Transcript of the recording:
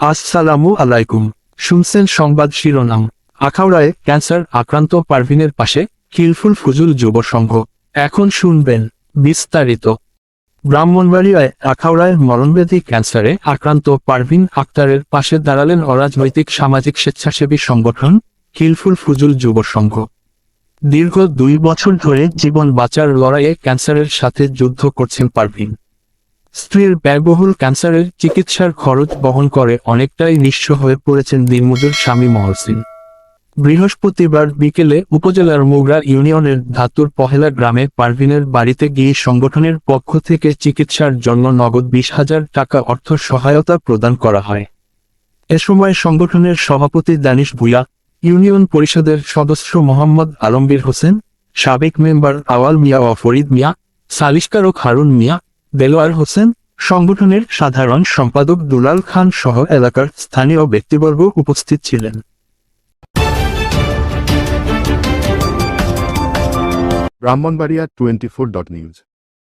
আসসালামু আলাইকুম। শুনছেন সংবাদ শিরোনাম। আখাউড়ায় ক্যান্সার আক্রান্ত পারভিনের পাশে হিলফুল ফুজুল যুব সংঘ। এখন শুনবেন বিস্তারিত। ব্রাহ্মণবাড়িয়ায় আখাউড়ায় মরণব্যাধি ক্যান্সারে আক্রান্ত পারভিন আক্তারের পাশে দাঁড়ালেন অরাজনৈতিক সামাজিক স্বেচ্ছাসেবী সংগঠন হিলফুল ফুজুল যুব সংঘ। দীর্ঘ 2 বছর ধরে জীবন বাঁচার লড়াইয়ে ক্যান্সারের সাথে যুদ্ধ করছেন পারভিন। স্ত্রীর ব্যয়বহুল ক্যান্সারের চিকিৎসার খরচ বহন করে অনেকটাই নিঃস্ব হয়ে পড়েছেন দিনমজুর স্বামী মহসিন। বৃহস্পতিবার বিকেলে উপজেলার মুগরা ইউনিয়নের ধাতুর পহেলা গ্রামে পারভিনের বাড়িতে গিয়ে সংগঠনের পক্ষ থেকে চিকিৎসার জন্য নগদ 20,000 টাকা অর্থ সহায়তা প্রদান করা হয়। এ সময় সংগঠনের সভাপতি দানিশ ভুঁইয়া, ইউনিয়ন পরিষদের সদস্য মোহাম্মদ আলমগীর হোসেন, সাবেক মেম্বার আওয়াল মিয়া ও ফরিদ মিয়া, সালিশকারক হারুন মিয়া, দেলোয়ার হোসেন, সংগঠনের সাধারণ সম্পাদক দুলাল খান সহ এলাকার স্থানীয় ব্যক্তিবর্গ উপস্থিত ছিলেন। ব্রাহ্মণবাড়িয়া 24.নিউজ।